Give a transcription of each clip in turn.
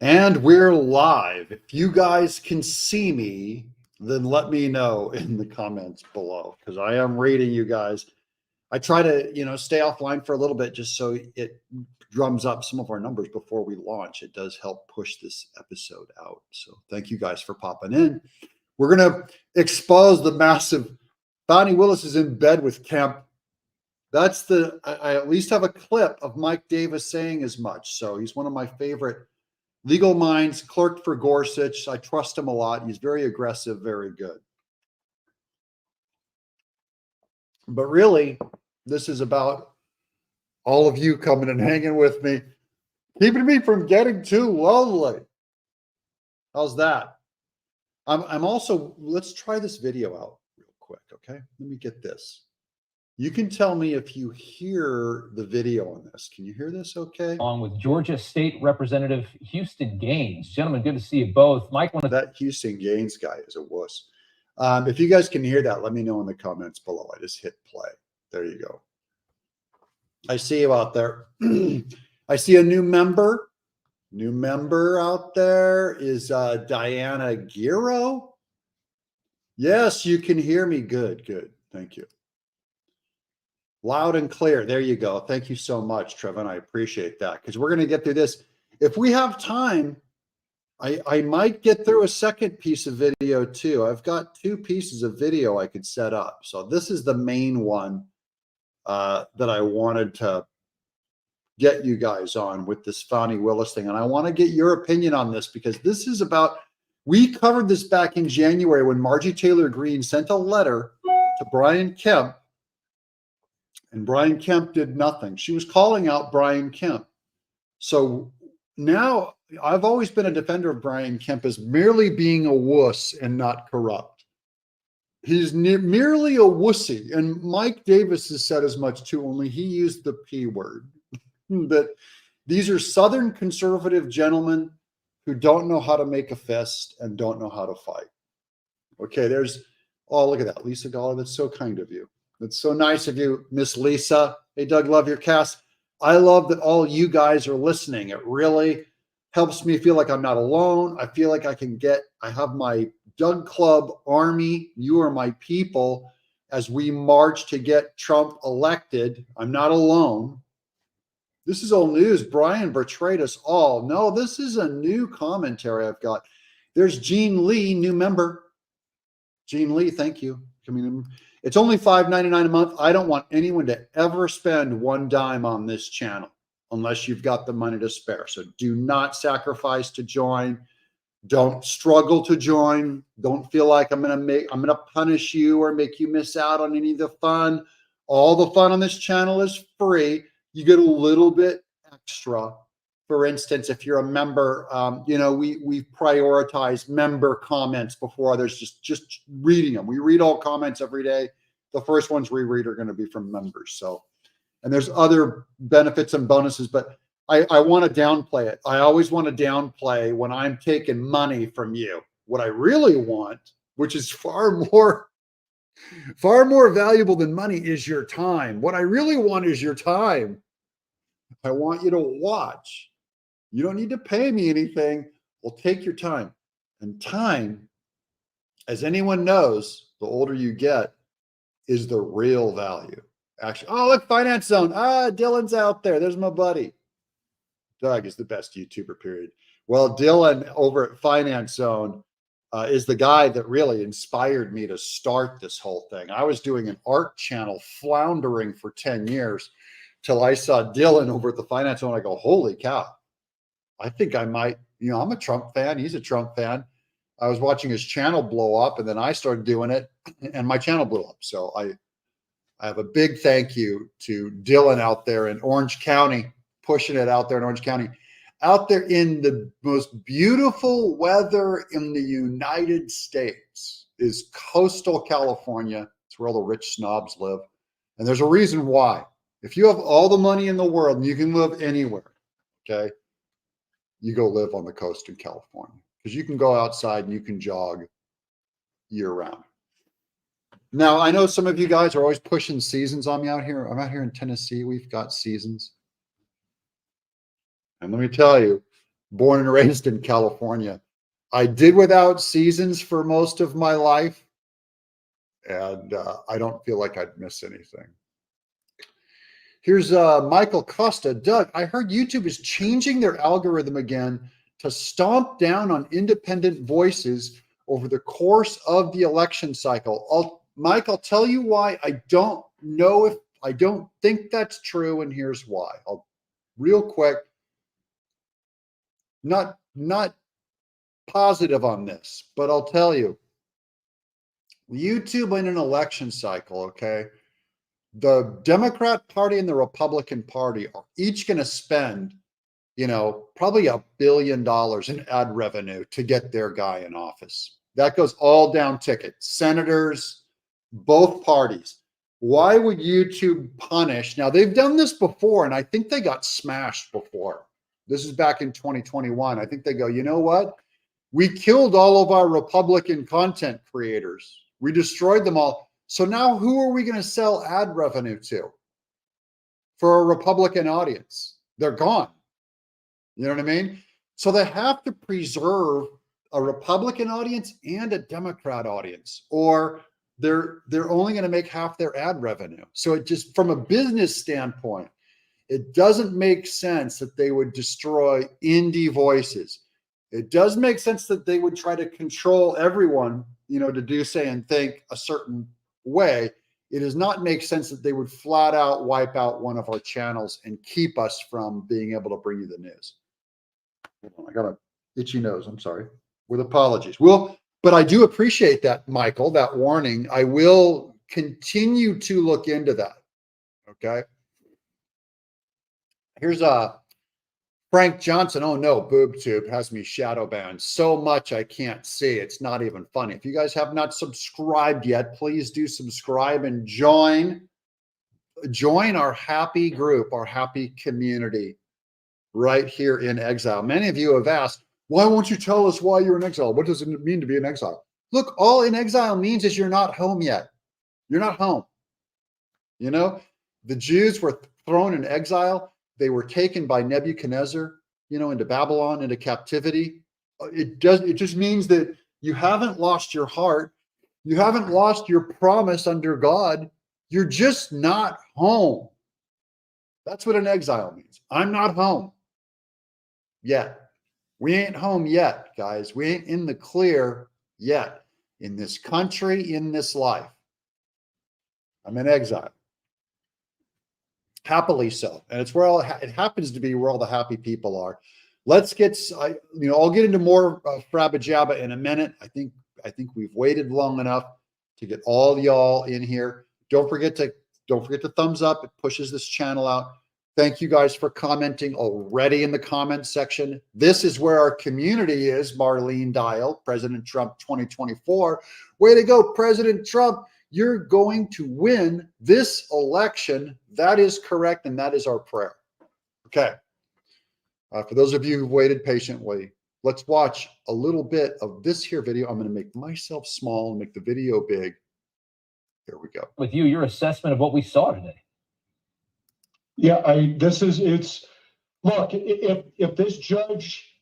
And we're live. If you guys can see me, then let me know in the comments below because I am reading you guys. I try to, stay offline for a little bit just so it drums up some of our numbers before we launch. It does help push this episode out. So thank you guys for popping in. We're going to expose the massive Fani Willis is in bed with Kemp. That's I at least have a clip of Mike Davis saying as much. So he's one of my favorite legal minds, clerked for Gorsuch. I trust him a lot. He's very aggressive, very good. But really, this is about all of you coming and hanging with me, keeping me from getting too lonely. How's that? I'm also, let's try this video out real quick, okay? Let me get this. You can tell me if you hear the video on this. Can you hear this okay? Along with Georgia State Representative Houston Gaines. Gentlemen, good to see you both. Mike, that Houston Gaines guy is a wuss. If you guys can hear that, let me know in the comments below. I just hit play. There you go. I see you out there. I see a new member. New member out there is Diana Giro. Yes, you can hear me. Good, good. Thank you. Loud and clear. There you go. Thank you so much, Trevin. I appreciate that because we're going to get through this. If we have time, I might get through a second piece of video too. I've got two pieces of video I could set up. So this is the main one that I wanted to get you guys on with this Fani Willis thing. And I want to get your opinion on this because this is about, we covered this back in January when Margie Taylor Greene sent a letter to Brain Kemp. And Brain Kemp did nothing. She was calling out Brain Kemp. So now I've always been a defender of Brain Kemp as merely being a wuss and not corrupt. He's merely a wussy. And Mike Davis has said as much too, only he used the P word. That these are Southern conservative gentlemen who don't know how to make a fist and don't know how to fight. Okay, there's, oh, look at that. Lisa Galler, that's so kind of you. That's so nice of you, Miss Lisa. Hey, Doug, love your cast. I love that all you guys are listening. It really helps me feel like I'm not alone. I feel like I have my Doug Club army. You are my people as we march to get Trump elected. I'm not alone. This is old news. Brian betrayed us all. No, this is a new commentary I've got. There's Gene Lee, new member. Gene Lee, thank you. Coming in. It's only $5.99 a month. I don't want anyone to ever spend one dime on this channel unless you've got the money to spare. So do not sacrifice to join. Don't struggle to join. Don't feel like I'm going to punish you or make you miss out on any of the fun. All the fun on this channel is free. You get a little bit extra. For instance, if you're a member, we prioritize member comments before others, just reading them. We read all comments every day. The first ones we read are going to be from members. So, and there's other benefits and bonuses, but I want to downplay it. I always want to downplay when I'm taking money from you. What I really want, which is far more valuable than money, is your time. What I really want is your time. I want you to watch. You don't need to pay me anything. Well, take your time. And time, as anyone knows, the older you get, is the real value. Actually, oh, look, Finance Zone. Dylan's out there. There's my buddy. Doug is the best YouTuber, period. Well, Dylan over at Finance Zone is the guy that really inspired me to start this whole thing. I was doing an art channel floundering for 10 years till I saw Dylan over at the Finance Zone. I go, holy cow. I think I might, I'm a Trump fan. He's a Trump fan. I was watching his channel blow up and then I started doing it and my channel blew up. So I have a big thank you to Dylan out there in Orange County, pushing it out there in Orange County, out there in the most beautiful weather in the United States is coastal California. It's where all the rich snobs live. And there's a reason why. If you have all the money in the world and you can live anywhere, okay, you go live on the coast in California because you can go outside and you can jog year round. Now, I know some of you guys are always pushing seasons on me out here. I'm out here in Tennessee. We've got seasons. And let me tell you, born and raised in California. I did without seasons for most of my life, and I don't feel like I'd miss anything. Here's Michael Costa. Doug, I heard YouTube is changing their algorithm again to stomp down on independent voices over the course of the election cycle. Mike, I'll tell you why. I don't think that's true, and here's why. Real quick, not positive on this, but I'll tell you. YouTube in an election cycle, okay? The Democrat Party and the Republican Party are each going to spend, probably $1 billion in ad revenue to get their guy in office. That goes all down ticket. Senators, both parties. Why would YouTube punish? Now, they've done this before, and I think they got smashed before. This is back in 2021. I think they go, you know what? We killed all of our Republican content creators. We destroyed them all. So now who are we going to sell ad revenue to for a Republican audience? They're gone. You know what I mean? So they have to preserve a Republican audience and a Democrat audience, or they're only going to make half their ad revenue. So it just, from a business standpoint, it doesn't make sense that they would destroy indie voices. It does make sense that they would try to control everyone, to do, say, and think a certain way. It does not make sense that they would flat out wipe out one of our channels and keep us from being able to bring you the news. Hold on, I got an itchy nose. I'm sorry. With apologies. But I do appreciate that, Michael, that warning. I will continue to look into that. Okay. Here's Frank Johnson. Oh no, BoobTube has me shadow banned so much I can't see. It's not even funny. If you guys have not subscribed yet, please do subscribe and join our happy group, our happy community right here in exile. Many of you have asked, why won't you tell us why you're in exile? What does it mean to be in exile? Look, all in exile means is you're not home yet. You're not home. The Jews were thrown in exile. They were taken by Nebuchadnezzar, into Babylon, into captivity. It just means that you haven't lost your heart. You haven't lost your promise under God. You're just not home. That's what an exile means. I'm not home yet. We ain't home yet, guys. We ain't in the clear yet in this country, in this life. I'm in exile. Happily so. And it's where it happens to be where all the happy people are. Let's get, I'll get into more Frabba Jabba in a minute. I think we've waited long enough to get all y'all in here. Don't forget to thumbs up. It pushes this channel out. Thank you guys for commenting already in the comments section. This is where our community is. Marlene Dial, President Trump 2024. Way to go, President Trump. You're going to win this election. That is correct, and that is our prayer. Okay. For those of you who've waited patiently, let's watch a little bit of this here video. I'm going to make myself small and make the video big. Here we go. With you, your assessment of what we saw today. Yeah, look, if this judge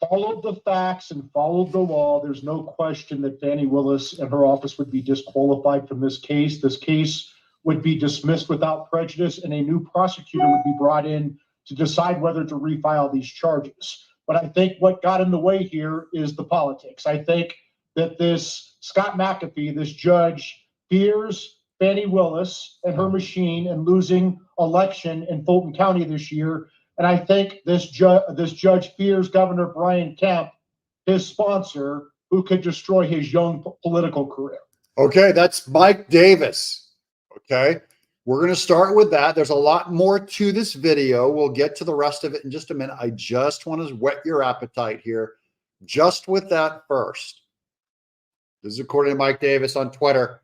followed the facts and followed the law, there's no question that Fani Willis and her office would be disqualified from this case. This case would be dismissed without prejudice, and a new prosecutor would be brought in to decide whether to refile these charges. But I think what got in the way here is the politics. I think that this Scott McAfee, this judge, fears Fani Willis and her machine and losing election in Fulton County this year. And I think this judge fears Governor Brain Kemp, his sponsor, who could destroy his young political career. Okay, that's Mike Davis. Okay, we're going to start with that. There's a lot more to this video. We'll get to the rest of it in just a minute. I just want to whet your appetite here just with that first. This is according to Mike Davis on Twitter.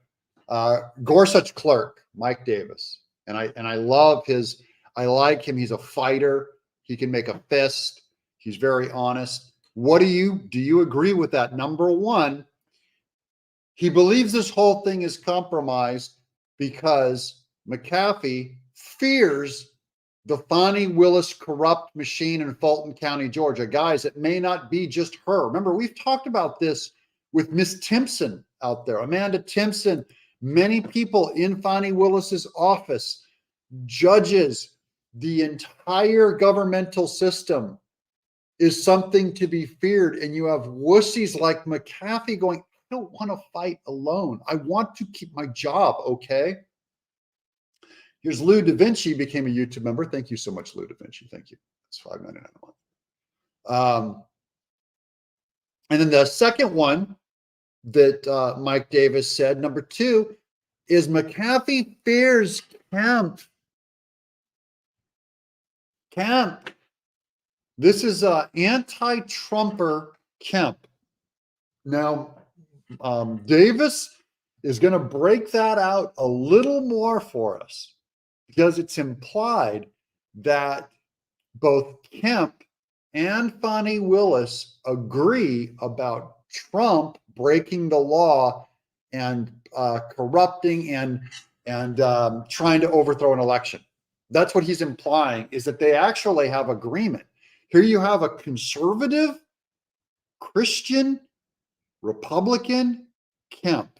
Gorsuch clerk, Mike Davis. And I love his, I like him. He's a fighter. He can make a fist. He's very honest. Do you agree with that? Number one, he believes this whole thing is compromised because McAfee fears the Fani Willis corrupt machine in Fulton County, Georgia. Guys, it may not be just her. Remember, we've talked about this with Miss Timpson out there, Amanda Timpson, many people in Fani Willis's office, judges, the entire governmental system is something to be feared. And you have wussies like McAfee going, I don't want to fight alone. I want to keep my job, okay? Here's Lou Da Vinci, became a YouTube member. Thank you so much, Lou Da Vinci. Thank you. It's $5.99 a month. And then the second one that Mike Davis said, number 2, is McAfee fears Kemp. Kemp. This is anti-Trumper Kemp. Now, Davis is going to break that out a little more for us because it's implied that both Kemp and Fani Willis agree about Trump breaking the law and corrupting and trying to overthrow an election. That's what he's implying, is that they actually have agreement. Here you have a conservative, Christian, Republican Kemp,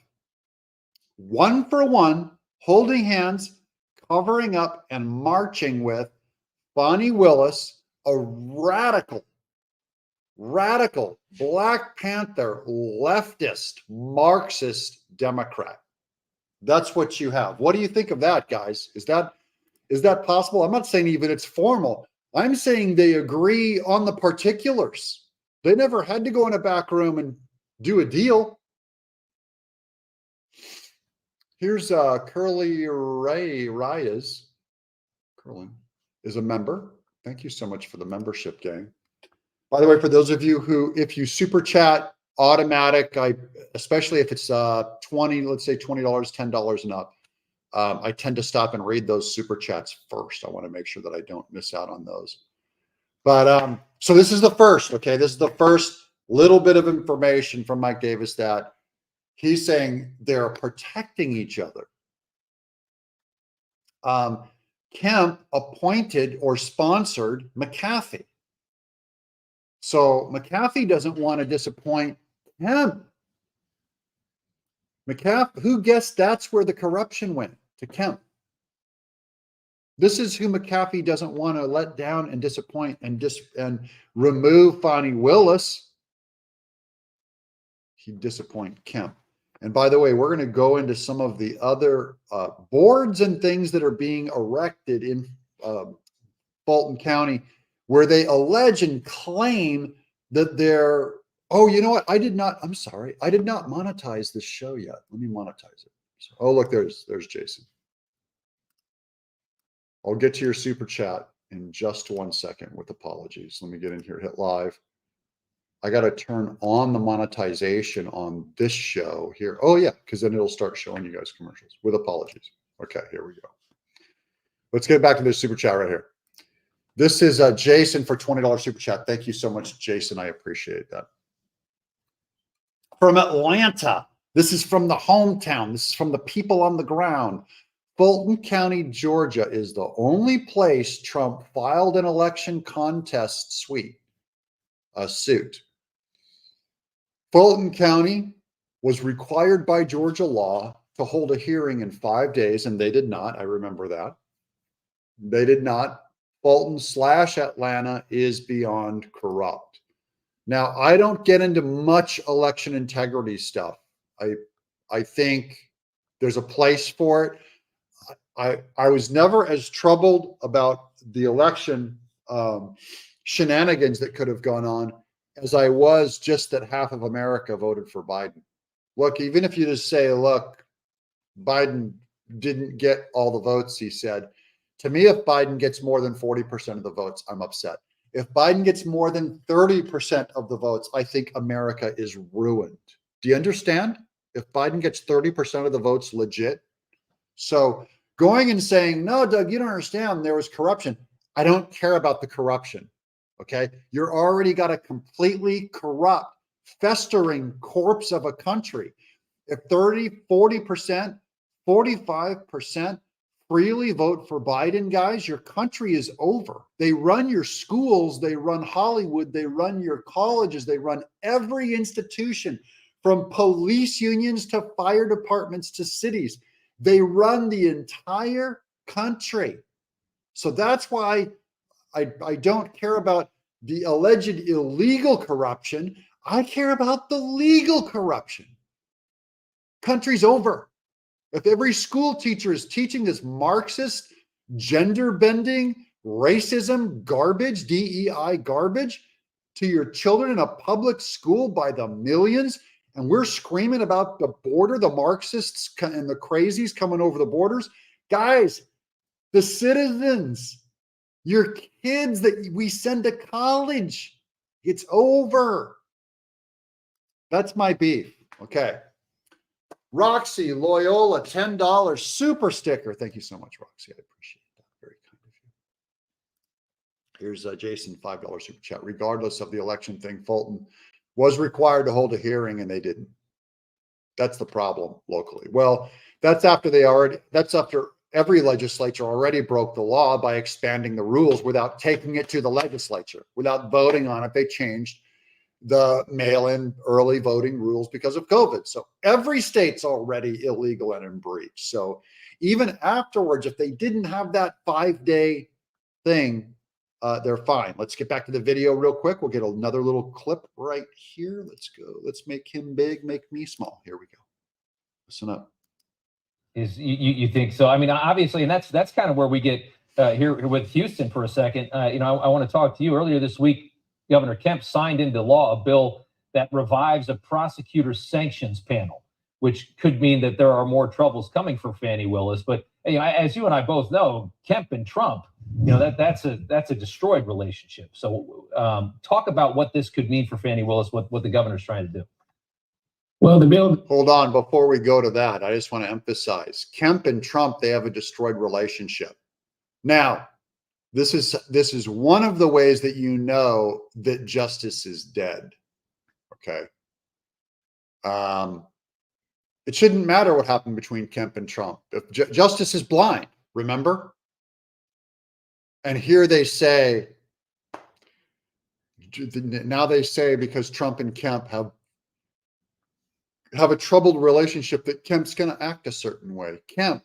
one for one, holding hands, covering up, and marching with Fani Willis, a radical Black Panther, leftist, Marxist Democrat. That's what you have. What do you think of that, guys? Is that possible? I'm not saying even it's formal. I'm saying they agree on the particulars. They never had to go in a back room and do a deal. Here's Curly Ray Reyes. Curly is a member. Thank you so much for the membership, gang. By the way, for those of you who, if you super chat automatic, especially if it's 20, let's say $20, $10 and up, I tend to stop and read those super chats first. I want to make sure that I don't miss out on those. But so this is the first, okay? This is the first little bit of information from Mike Davis that he's saying they're protecting each other. Kemp appointed or sponsored McAfee. So McAfee doesn't want to disappoint Kemp. McAfee, who guessed that's where the corruption went? To Kemp. This is who McAfee doesn't want to let down and disappoint and remove Fani Willis. He'd disappoint Kemp. And by the way, we're going to go into some of the other boards and things that are being erected in Fulton County where they allege and claim that they're, oh, you know what? I'm sorry. I did not monetize this show yet. Let me monetize it. So, oh, look, there's Jason. I'll get to your super chat in just 1 second with apologies. Let me get in here, hit live. I got to turn on the monetization on this show here. Oh yeah, because then it'll start showing you guys commercials with apologies. Okay, here we go. Let's get back to this super chat right here. This is Jason for $20 super chat. Thank you so much, Jason. I appreciate that. From Atlanta. This is from the hometown. This is from the people on the ground. Fulton County, Georgia is the only place Trump filed an election contest suit. Fulton County was required by Georgia law to hold a hearing in 5 days, and they did not. I remember that. They did not. Fulton/Atlanta is beyond corrupt. Now, I don't get into much election integrity stuff. I think there's a place for it. I was never as troubled about the election shenanigans that could have gone on as I was just that half of America voted for Biden. Look, even if you just say, look, Biden didn't get all the votes, he said, to me, if Biden gets more than 40% of the votes, I'm upset. If Biden gets more than 30% of the votes, I think America is ruined. Do you understand? If Biden gets 30% of the votes legit. So going and saying, no, Doug, you don't understand. There was corruption. I don't care about the corruption. Okay. You're already got a completely corrupt, festering corpse of a country. If 30, 40%, 45%, freely vote for Biden, guys, your country is over. They run your schools, they run Hollywood, they run your colleges, they run every institution, from police unions to fire departments to cities. They run the entire country. So that's why I don't care about the alleged illegal corruption. I care about the legal corruption. Country's over. If every school teacher is teaching this Marxist, gender bending, racism garbage, DEI garbage to your children in a public school by the millions, and we're screaming about the border, the Marxists and the crazies coming over the borders, guys, the citizens, your kids that we send to college, it's over. That's my beef. Okay. Roxy Loyola, $10 super sticker. Thank you so much, Roxy. I appreciate that. Very kind of you. Here's Jason, $5 super chat. Regardless of the election thing, Fulton was required to hold a hearing and they didn't. That's the problem locally. Well, that's after every legislature already broke the law by expanding the rules without taking it to the legislature, without voting on it. They changed the mail-in early voting rules because of COVID. So every state's already illegal and in breach. So even afterwards, if they didn't have that 5-day thing, they're fine. Let's get back to the video real quick. We'll get another little clip right here. Let's go. Let's make him big, make me small. Here we go. Listen up. Is you think so? I mean, obviously, and that's kind of where we get here with Houston for a second. I want to talk to you. Earlier this week, Governor Kemp signed into law a bill that revives a prosecutor sanctions panel, which could mean that there are more troubles coming for Fani Willis. But as you and I both know, Kemp and Trump, that's a destroyed relationship. So talk about what this could mean for Fani Willis, what the governor's trying to do. Well, the bill. Hold on, before we go to that, I just want to emphasize Kemp and Trump, they have a destroyed relationship. Now, this is one of the ways that you know that justice is dead. Okay. It shouldn't matter what happened between Kemp and Trump. If justice is blind, remember? And here they say, now they say because Trump and Kemp have a troubled relationship that Kemp's going to act a certain way. Kemp,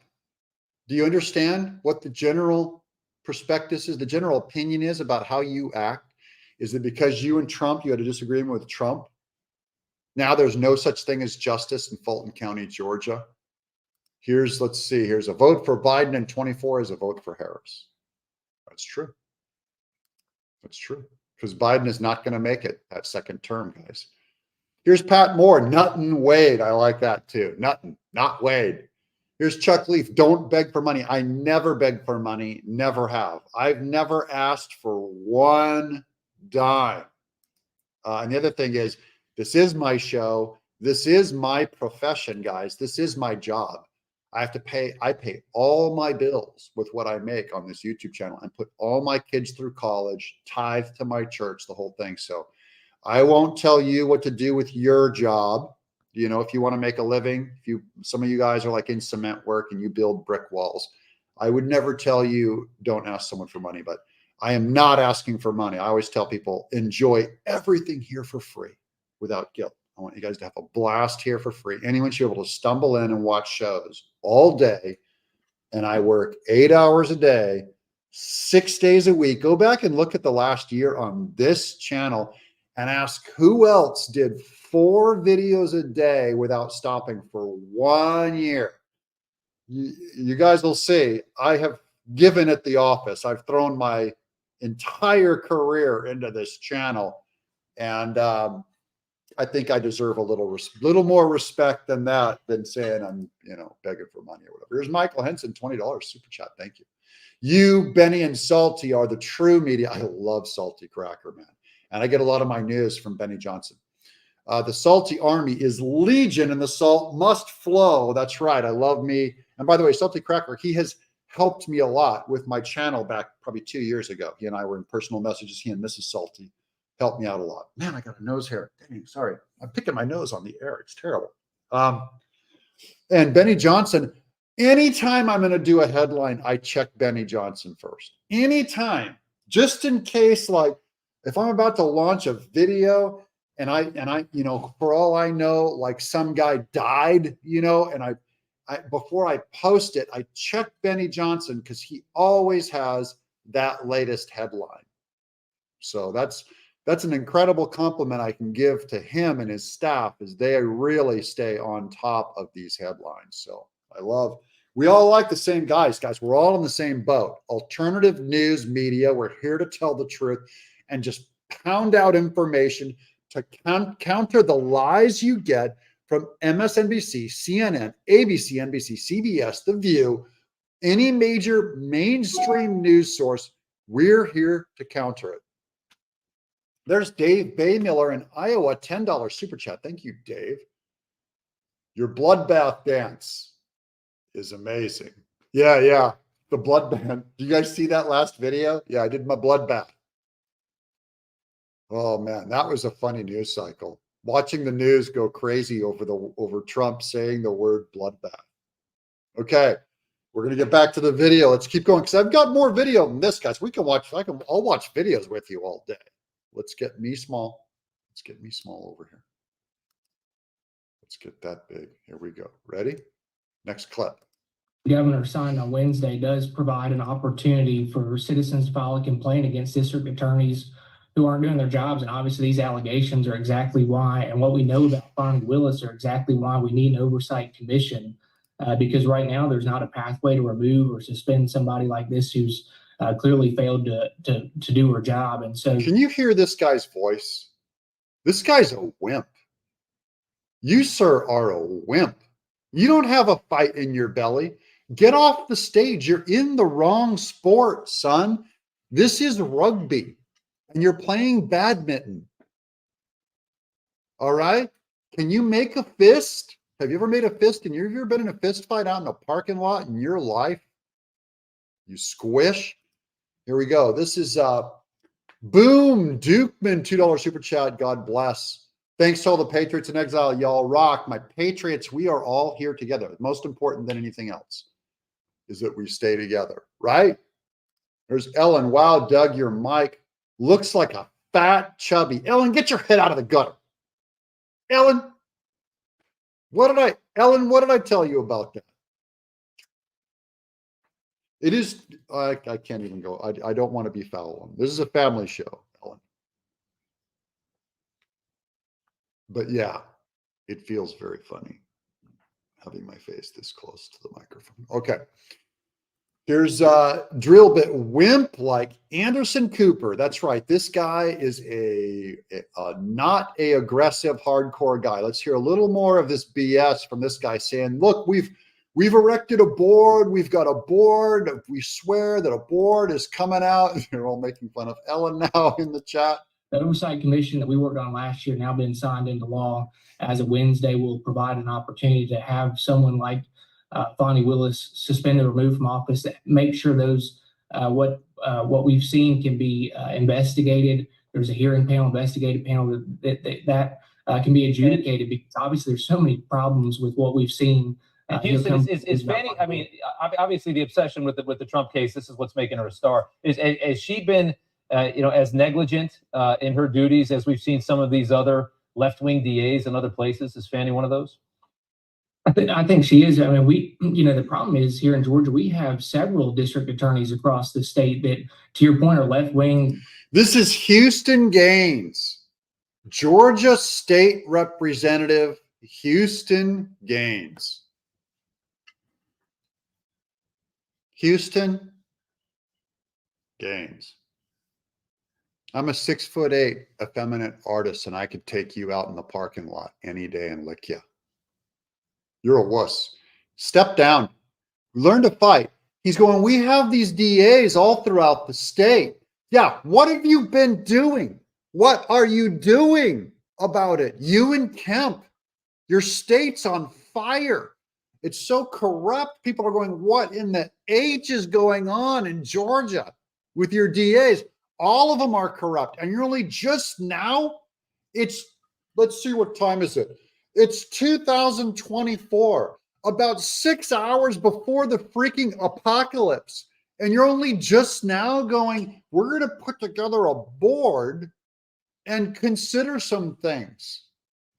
do you understand what the general prospectus is, the general opinion is about how you act? Is that because you and Trump, you had a disagreement with Trump, now there's no such thing as justice in Fulton County, Georgia? Let's see, here's a vote for Biden and 24 is a vote for Harris. That's true. That's true. Because Biden is not going to make it that second term, guys. Here's Pat Moore, Nuttin Wade. I like that too. Nuttin, not Wade. Here's Chuck Leaf. Don't beg for money. I never beg for money. Never have. I've never asked for one dime. And the other thing is, this is my show. This is my profession, guys. This is my job. I pay all my bills with what I make on this YouTube channel and put all my kids through college, tithe to my church, the whole thing. So I won't tell you what to do with your job. If you want to make a living, some of you guys are like in cement work and you build brick walls. I would never tell you don't ask someone for money, but I am not asking for money. I always tell people enjoy everything here for free without guilt. I want you guys to have a blast here for free. Anyone should be able to stumble in and watch shows all day. And I work 8 hours a day, 6 days a week. Go back and look at the last year on this channel and ask who else did 4 videos a day without stopping for 1 year. You guys will see I have given at the office. I've thrown my entire career into this channel. And I think I deserve a little more respect than that, than saying I'm, begging for money or whatever. Here's Michael Henson, $20 super chat. Thank you. You, Benny, and Salty are the true media. I love Salty Cracker, man. And I get a lot of my news from Benny Johnson. The Salty Army is legion and the salt must flow. That's right. I love me. And by the way, Salty Cracker, he has helped me a lot with my channel back probably 2 years ago. He and I were in personal messages. He and Mrs. Salty helped me out a lot. Man, I got a nose hair. Dang, sorry. I'm picking my nose on the air. It's terrible. And Benny Johnson, Anytime I'm going to do a headline, I check Benny Johnson first. Anytime, just in case, like if I'm about to launch a video and I, you know, for all I know, like some guy died, you know, and I before I post it, I check Benny Johnson because he always has that latest headline. So that's an incredible compliment I can give to him and his staff, is they really stay on top of these headlines. So we all like the same guys. We're all in the same boat. Alternative news media. We're here to tell the truth and just pound out information to counter the lies you get from MSNBC, CNN, ABC, NBC, CBS, The View, any major mainstream news source. We're here to counter it. There's Dave Baymiller in Iowa, $10 super chat. Thank you, Dave. Your bloodbath dance is amazing. Yeah. The bloodbath. Do you guys see that last video? Yeah, I did my bloodbath. Oh man, that was a funny news cycle. Watching the news go crazy over Trump saying the word bloodbath. Okay, we're gonna get back to the video. Let's keep going because I've got more video than this, guys. I'll watch videos with you all day. Let's get me small. Let's get me small over here. Let's get that big. Here we go. Ready? Next clip. The governor signed on Wednesday does provide an opportunity for citizens to file a complaint against district attorneys who aren't doing their jobs. And obviously these allegations are exactly why, and what we know about Fani Willis are exactly why we need an oversight commission, because right now there's not a pathway to remove or suspend somebody like this who's clearly failed to do her job. And so, can you hear this guy's voice? This guy's a wimp. You, sir, are a wimp. You don't have a fight in your belly. Get off the stage. You're in the wrong sport, son. This is rugby, and you're playing badminton. All right? Can you make a fist? Have you ever made a fist? Have you ever been in a fist fight out in a parking lot in your life? You squish. Here we go. This is Boom Dukeman, $2 super chat. God bless. Thanks to all the Patriots in exile. Y'all rock. My Patriots, we are all here together. Most important than anything else is that we stay together, right? There's Ellen. Wow, Doug, your mic looks like a fat, chubby. Ellen, get your head out of the gutter. Ellen, what did I tell you about that? It is, I can't even go. I don't want to be foul. This is a family show, Ellen. But yeah, it feels very funny having my face this close to the microphone. Okay. Here's drill bit wimp like Anderson Cooper. That's right. This guy is a not a aggressive hardcore guy. Let's hear a little more of this BS from this guy saying, look, we've erected a board. We've got a board. We swear that a board is coming out. They're all making fun of Ellen now in the chat. the oversight commission that we worked on last year now been signed into law as of Wednesday will provide an opportunity to have someone like Fani Willis suspended or removed from office that make sure those what we've seen can be investigated. There's a hearing panel, investigative panel that can be adjudicated, because obviously there's so many problems with what we've seen. Houston, is Fani, I mean, obviously the obsession with the Trump case, this is what's making her a star. Has she been, as negligent in her duties as we've seen some of these other left-wing DAs in other places? Is Fani one of those? I think she is. I mean, the problem is here in Georgia, we have several district attorneys across the state that, to your point, are left-wing. This is Houston Gaines, Georgia State Representative Houston Gaines. Houston Gaines. I'm a 6'8" effeminate artist, and I could take you out in the parking lot any day and lick you. You're a wuss. Step down. Learn to fight. He's going, we have these DAs all throughout the state. Yeah, what have you been doing? What are you doing about it? You and Kemp, your state's on fire. It's so corrupt. People are going, what in the H is going on in Georgia with your DAs? All of them are corrupt. And you're only just now, let's see, what time is it? It's 2024. about 6 hours before the freaking apocalypse. And you're only just now going, we're going to put together a board and consider some things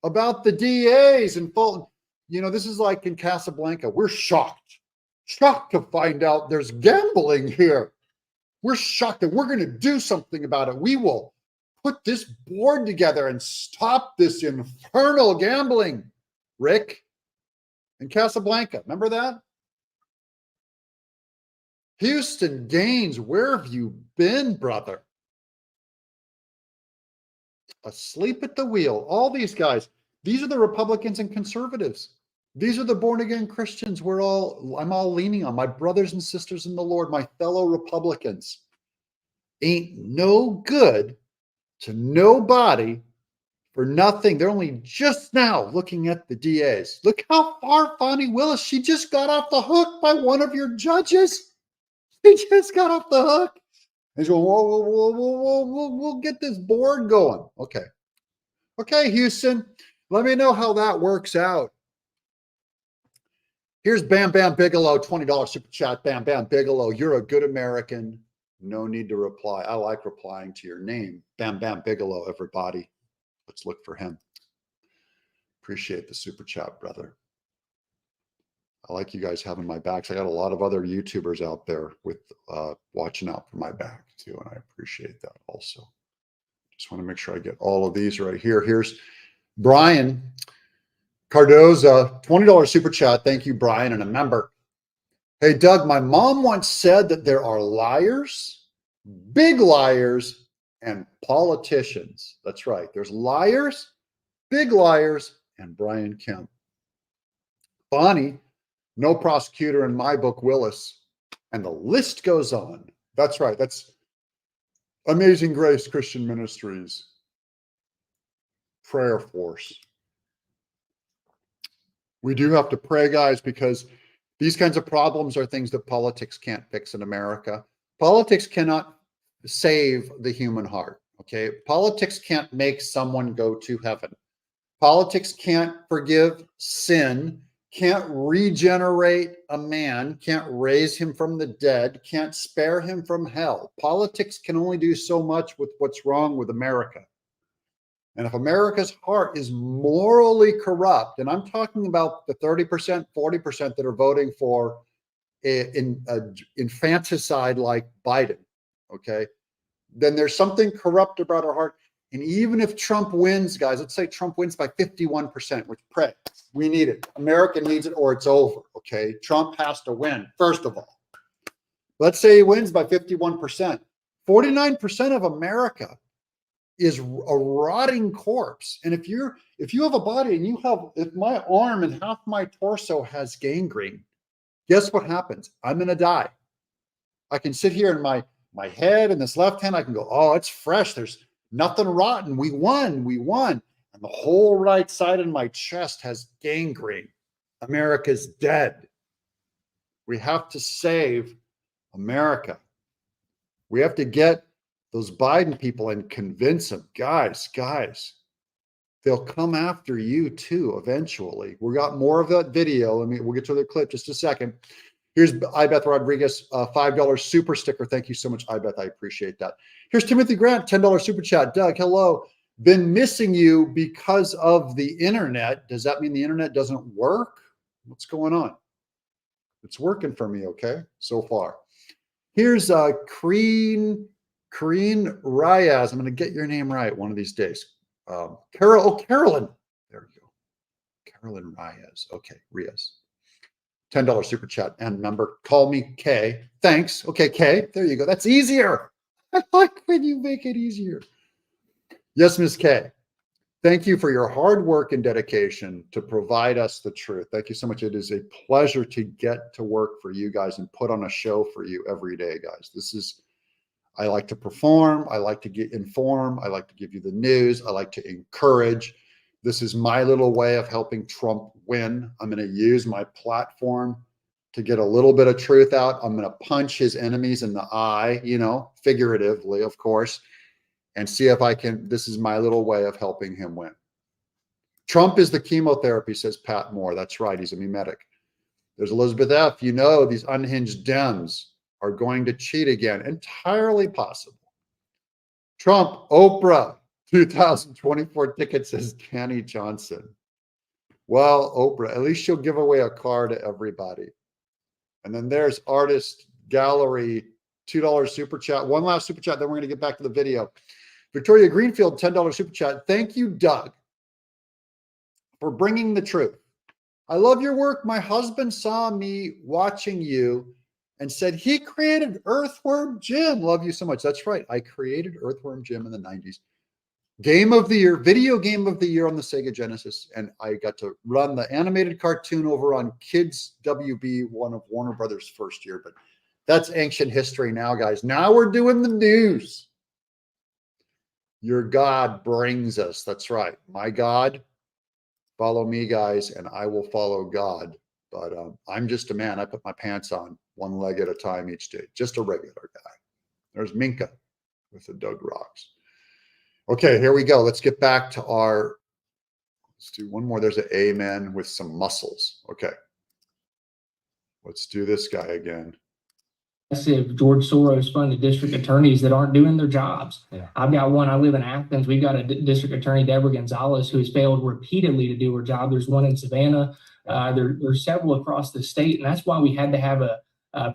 about the DAs and full. You know, this is like in Casablanca. We're shocked to find out there's gambling here. We're shocked that we're going to do something about it. We will put this board together and stop this infernal gambling. Rick, in Casablanca, remember that? Houston Gaines, where have you been, brother? Asleep at the wheel. All these guys, these are the Republicans and conservatives. These are the born-again Christians I'm all leaning on. My brothers and sisters in the Lord, my fellow Republicans. Ain't no good to nobody for nothing. They're only just now looking at the DAs. Look how far Fani Willis, she just got off the hook by one of your judges. She just got off the hook. And she's going, we'll get this board going. Okay. Okay, Houston, let me know how that works out. Here's Bam Bam Bigelow, $20 super chat. Bam Bam Bigelow, you're a good American. No need to reply. I like replying to your name. Bam Bam Bigelow, everybody. Let's look for him. Appreciate the super chat, brother. I like you guys having my backs. I got a lot of other YouTubers out there with watching out for my back too, and I appreciate that also. Just want to make sure I get all of these right here. Here's Brian Cardoza, $20 super chat. Thank you, Brian, and a member. Hey, Doug, my mom once said that there are liars, big liars, and politicians. That's right. There's liars, big liars, and Brain Kemp. Fani, no prosecutor in my book, Willis. And the list goes on. That's right. That's Amazing Grace Christian Ministries. Prayer force. We do have to pray, guys, because these kinds of problems are things that politics can't fix in America. Politics cannot save the human heart, okay? Politics can't make someone go to heaven. Politics can't forgive sin, can't regenerate a man, can't raise him from the dead, can't spare him from hell. Politics can only do so much with what's wrong with America. And if America's heart is morally corrupt, and I'm talking about the 30%, 40% that are voting for infanticide like Biden, okay, then there's something corrupt about our heart. And even if Trump wins, guys, let's say Trump wins by 51%, which pray, we need it. America needs it or it's over, okay? Trump has to win, first of all. Let's say he wins by 51%. 49% of America is a rotting corpse. And if you have a body and if my arm and half my torso has gangrene, guess what happens? I'm going to die. I can sit here in my head and this left hand, I can go, oh, it's fresh. There's nothing rotten. We won. And the whole right side of my chest has gangrene. America's dead. We have to save America. We have to get those Biden people and convince them, guys, they'll come after you too eventually. We got more of that video. We'll get to the clip just a second. Here's Ibeth Rodriguez, $5 super sticker. Thank you so much, Ibeth. I appreciate that. Here's Timothy Grant, $10 super chat. Doug, hello. Been missing you because of the internet. Does that mean the internet doesn't work? What's going on? It's working for me, okay, so far. Here's Kareen Reyes. I'm going to get your name right one of these days. Carolyn. There you go. Carolyn Reyes. Okay, Reyes. $10 super chat and member. Call me K. Thanks. Okay, K. There you go. That's easier. I like when you make it easier. Yes, Ms. K. Thank you for your hard work and dedication to provide us the truth. Thank you so much. It is a pleasure to get to work for you guys and put on a show for you every day, guys. I like to perform. I like to inform. I like to give you the news. I like to encourage. This is my little way of helping Trump win. I'm going to use my platform to get a little bit of truth out. I'm going to punch his enemies in the eye, figuratively, of course, and see if I can. This is my little way of helping him win. Trump is the chemotherapy, says Pat Moore. That's right. He's a memetic. There's Elizabeth F. You know, these unhinged Dems are going to cheat again. Entirely possible. Trump, Oprah, 2024 ticket, says Kenny Johnson. Well, Oprah, at least she'll give away a car to everybody. And then there's Artist Gallery, $2 super chat. One last super chat, then we're going to get back to the video. Victoria Greenfield, $10 super chat. Thank you, Doug, for bringing the truth. I love your work. My husband saw me watching you and said he created Earthworm Jim. Love you so much. That's right. I created Earthworm Jim in the 90s. Game of the year, video game of the year on the Sega Genesis. And I got to run the animated cartoon over on Kids WB, one of Warner Brothers' first year. But that's ancient history now, guys. Now we're doing the news. Your God brings us. That's right. My God. Follow me, guys, and I will follow God. But I'm just a man. I put my pants on one leg at a time each day. Just a regular guy. There's Minka with the Doug Rocks. Okay, here we go. Let's get back to our, let's do one more. There's an amen with some muscles. Okay. Let's do this guy again. If George Soros funded district attorneys that aren't doing their jobs. Yeah. I've got one. I live in Athens. We've got a district attorney, Deborah Gonzalez, who has failed repeatedly to do her job. There's one in Savannah. There's several across the state, and that's why we had to have a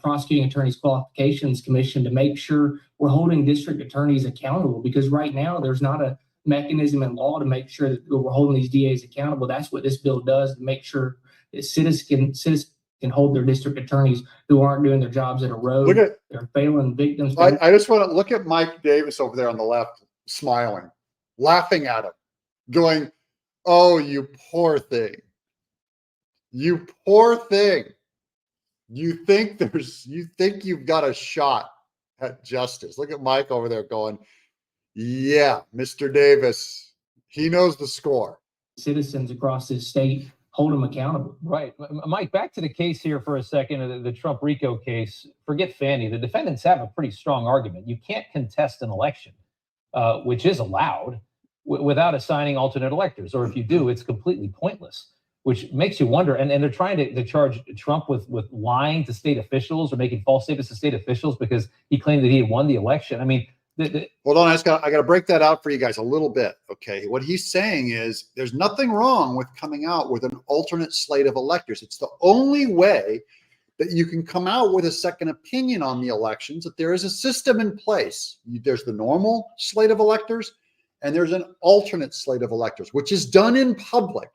prosecuting attorneys qualifications commission to make sure we're holding district attorneys accountable. Because right now there's not a mechanism in law to make sure that we're holding these DAs accountable. That's what this bill does, to make sure that citizens can hold their district attorneys who aren't doing their jobs at a road. They're failing victims. I just want to look at Mike Davis over there on the left, smiling, laughing at him, going, oh, you poor thing. You poor thing. You think you've got a shot at justice. Look at Mike over there going, yeah, Mr. Davis, he knows the score. Citizens across this state, hold them accountable. Right. Mike, back to the case here for a second, the Trump RICO case. Forget Fani. The defendants have a pretty strong argument. You can't contest an election, which is allowed, without assigning alternate electors. Or if you do, it's completely pointless, which makes you wonder. And they're trying to charge Trump with lying to state officials or making false statements to state officials because he claimed that he had won the election. I mean, hold on, I got to break that out for you guys a little bit. Okay, what he's saying is there's nothing wrong with coming out with an alternate slate of electors. It's the only way that you can come out with a second opinion on the elections, that there is a system in place. There's the normal slate of electors and there's an alternate slate of electors, which is done in public.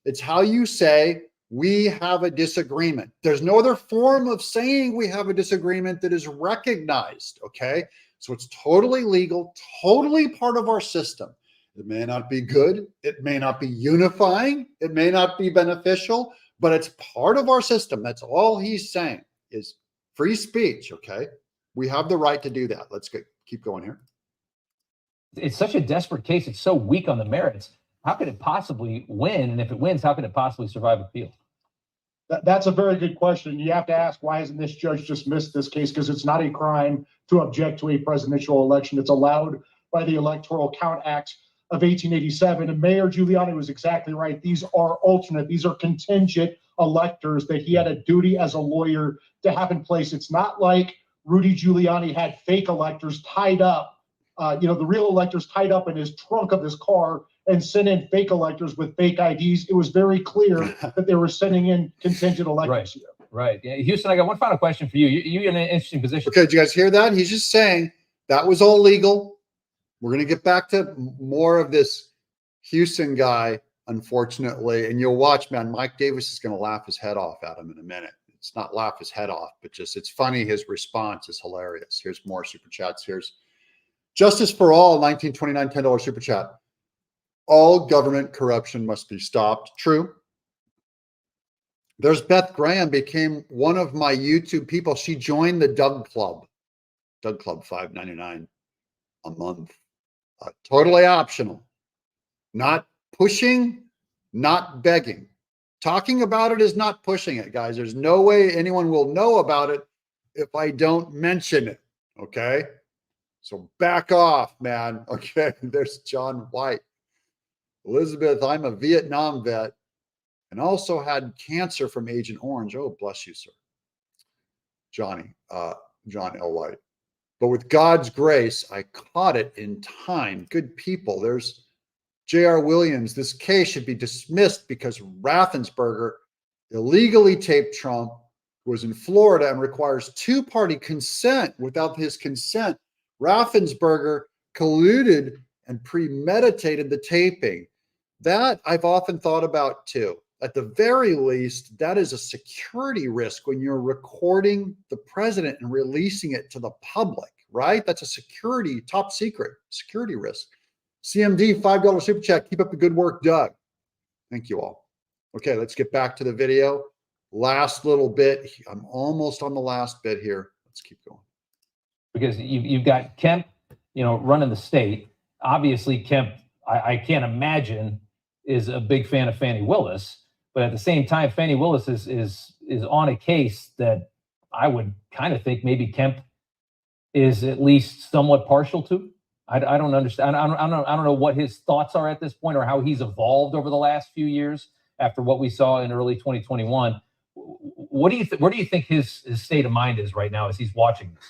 It's how you say we have a disagreement. There's no other form of saying we have a disagreement that is recognized, okay? So it's totally legal, totally part of our system. It may not be good. It may not be unifying. It may not be beneficial, but it's part of our system. That's all he's saying is free speech, okay? We have the right to do that. Let's keep going here. It's such a desperate case. It's so weak on the merits. How could it possibly win? And if it wins, how can it possibly survive appeal? That's a very good question. You have to ask, why hasn't this judge dismissed this case? Because it's not a crime to object to a presidential election. It's allowed by the Electoral Count Act of 1887. And Mayor Giuliani was exactly right. These are alternate. These are contingent electors that he had a duty as a lawyer to have in place. It's not like Rudy Giuliani had fake electors tied up, the real electors tied up in his trunk of his car and sent in fake electors with fake IDs. It was very clear that they were sending in contingent electors here. Right. Yeah. Houston, I got one final question for you. You're in an interesting position. Okay, did you guys hear that? He's just saying that was all legal. We're going to get back to more of this Houston guy, unfortunately. And you'll watch, man, Mike Davis is going to laugh his head off at him in a minute. It's not laugh his head off, but just it's funny. His response is hilarious. Here's more super chats. Here's Justice for All, 1929, $10 super chat. All government corruption must be stopped. True. There's Beth Graham, became one of my YouTube people. She joined the Doug Club. Doug Club, $5.99 a month. Totally optional. Not pushing, not begging. Talking about it is not pushing it, guys. There's no way anyone will know about it if I don't mention it, okay? So back off, man. Okay, there's John White. Elizabeth, I'm a Vietnam vet, and also had cancer from Agent Orange. Oh, bless you, sir. John L. White. But with God's grace, I caught it in time. Good people. There's J.R. Williams. This case should be dismissed because Raffensperger illegally taped Trump, was in Florida, and requires two-party consent. Without his consent, Raffensperger colluded and premeditated the taping. That I've often thought about too. At the very least, that is a security risk when you're recording the president and releasing it to the public, right? That's a security, top secret security risk. CMD, $5 super chat. Keep up the good work, Doug. Thank you all. Okay, let's get back to the video. Last little bit. I'm almost on the last bit here. Let's keep going. Because you've got Kemp, running the state. Obviously, Kemp, I can't imagine, is a big fan of Fani Willis. But at the same time, Fani Willis is on a case that I would kind of think maybe Kemp is at least somewhat partial to. I don't understand. I don't know what his thoughts are at this point or how he's evolved over the last few years after what we saw in early 2021. Where do you think his state of mind is right now as he's watching this?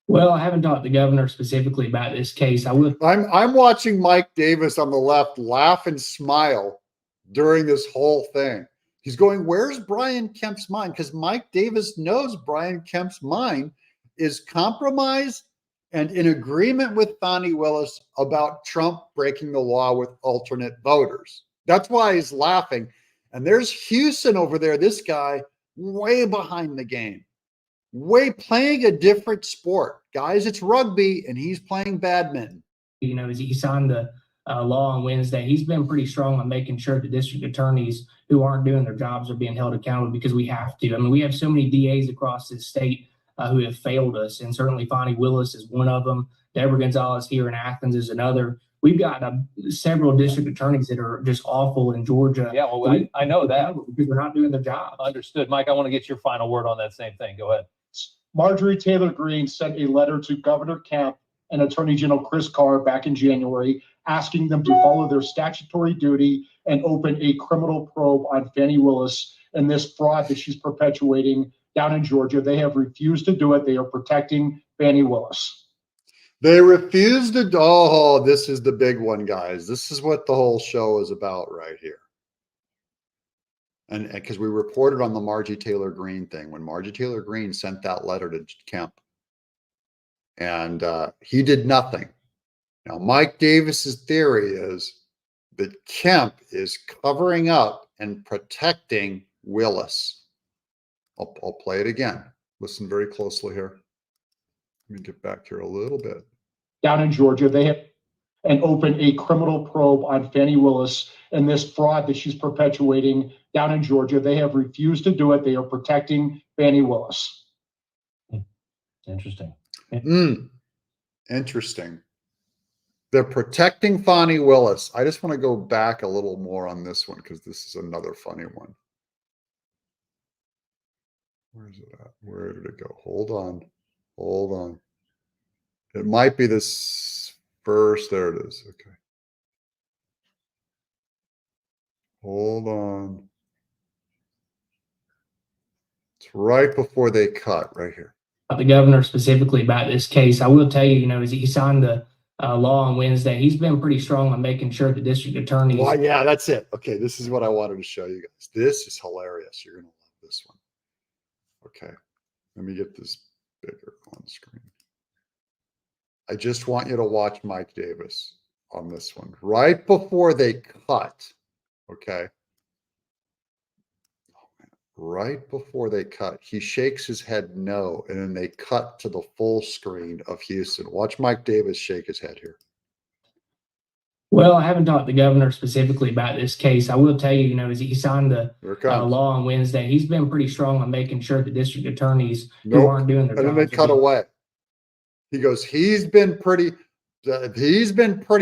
Well, I haven't talked to the governor specifically about this case. I'm watching Mike Davis on the left laugh and smile during this whole thing. He's going, where's Brian Kemp's mind? Because Mike Davis knows Brian Kemp's mind is compromised and in agreement with Fani Willis about Trump breaking the law with alternate voters. That's why he's laughing. And there's Houston over there, this guy, way behind the game, way playing a different sport. Guys, it's rugby, and he's playing badminton. As he signed the law on Wednesday, he's been pretty strong on making sure the district attorneys who aren't doing their jobs are being held accountable, because we have to. I mean, we have so many DAs across this state who have failed us, and certainly Fani Willis is one of them. Deborah Gonzalez here in Athens is another. We've got several district attorneys that are just awful in Georgia. Yeah, well, I know that. Because they're not doing their job. Understood. Mike, I want to get your final word on that same thing. Go ahead. Marjorie Taylor Greene sent a letter to Governor Kemp and Attorney General Chris Carr back in January, asking them to follow their statutory duty and open a criminal probe on Fani Willis and this fraud that she's perpetuating down in Georgia. They have refused to do it. They are protecting Fani Willis. They refused to. Oh, this is the big one, guys. This is what the whole show is about right here. And because we reported on the Margie Taylor Greene thing, when Margie Taylor Greene sent that letter to Kemp, and he did nothing. Now, Mike Davis's theory is that Kemp is covering up and protecting Willis. I'll play it again. Listen very closely here. Let me get back here a little bit. Down in Georgia, they have and open a criminal probe on Fani Willis and this fraud that she's perpetuating down in Georgia. They have refused to do it. They are protecting Fani Willis. Interesting. Interesting. They're protecting Fani Willis. I just want to go back a little more on this one because this is another funny one. Where is it at? Where did it go? Hold on. Hold on. It might be this first. There it is. Okay. Hold on. It's right before they cut, right here. The governor specifically about this case, I will tell you, as he signed the law on Wednesday, he's been pretty strong on making sure the district attorneys. Well, yeah, that's it. Okay, this is what I wanted to show you guys. This is hilarious. You're going to love this one. Okay, let me get this bigger on screen. I just want you to watch Mike Davis on this one. Right before they cut, okay? Right before they cut, he shakes his head no, and then they cut to the full screen of Houston. Watch Mike Davis shake his head here. Well, I haven't talked to the governor specifically about this case. I will tell you, as he signed the law on Wednesday, he's been pretty strong on making sure the district attorneys who aren't doing their jobs. And then they cut away. He goes, he's been pretty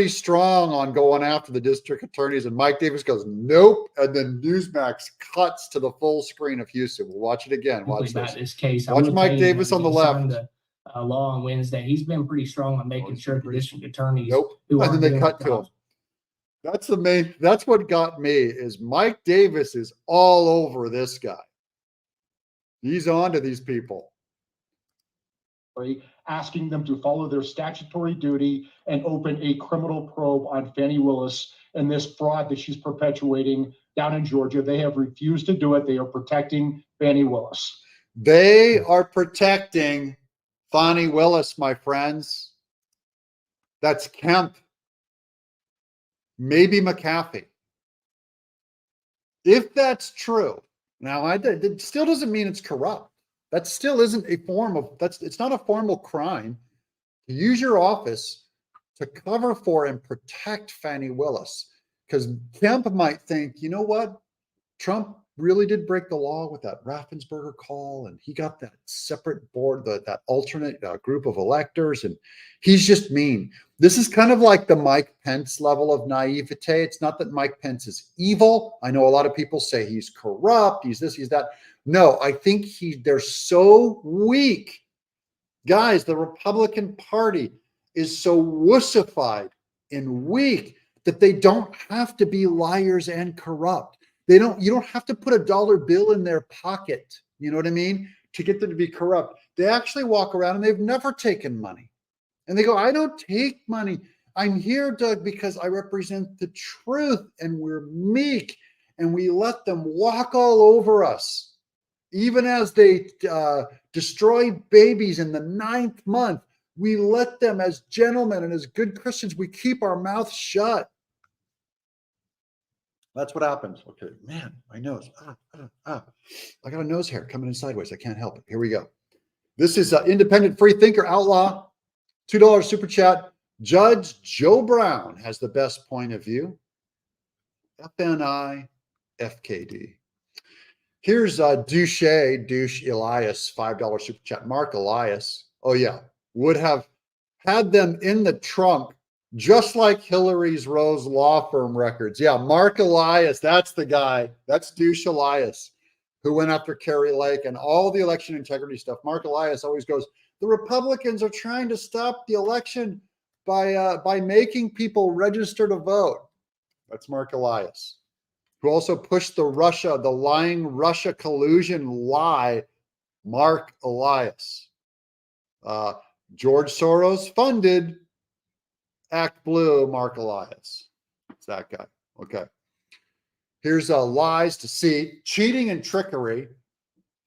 strong on going after the district attorneys. And Mike Davis goes, nope. And then Newsmax cuts to the full screen of Houston. We'll watch it again. Watch this case. Watch Mike Davis on the left. Law on Wednesday. He's been pretty strong on making sure the district attorneys. Nope. And then they cut to him. That's what got me is Mike Davis is all over this guy. He's on to these people. Asking them to follow their statutory duty and open a criminal probe on Fani Willis and this fraud that she's perpetuating down in Georgia. They have refused to do it. They are protecting Fani Willis. They are protecting Fani Willis, my friends. That's Kemp. Maybe McAfee. If that's true, now it still doesn't mean it's corrupt. That still isn't a form of, it's not a formal crime to use your office to cover for and protect Fani Willis. Because Kemp might think, you know what? Trump really did break the law with that Raffensperger call, and he got that separate board, that alternate group of electors, and he's just mean. This is kind of like the Mike Pence level of naivete. It's not that Mike Pence is evil. I know a lot of people say he's corrupt, he's this, he's that. No, I think they're so weak. Guys, the Republican Party is so wussified and weak that they don't have to be liars and corrupt. You don't have to put a dollar bill in their pocket, you know what I mean, to get them to be corrupt. They actually walk around and they've never taken money. And they go, I don't take money. I'm here, Doug, because I represent the truth and we're meek and we let them walk all over us. Even as they destroy babies in the 9th month, we let them, as gentlemen and as good Christians, we keep our mouths shut. That's what happens. Okay, man, my nose. I got a nose hair coming in sideways. I can't help it. Here we go. This is independent free thinker outlaw. $2 super chat. Judge Joe Brown has the best point of view. FNI FKD. Here's Douche Elias, $5 super chat. Mark Elias. Oh yeah, would have had them in the trunk just like Hillary's Rose law firm records. Yeah, Mark Elias, that's the guy. That's Douche Elias, who went after Carrie Lake and all the election integrity stuff. Mark Elias always goes, the Republicans are trying to stop the election by making people register to vote. That's Mark Elias, who also pushed the lying Russia collusion lie. Mark Elias. George Soros funded Act Blue, Mark Elias. It's that guy. Okay. Here's lies, deceit, cheating, and trickery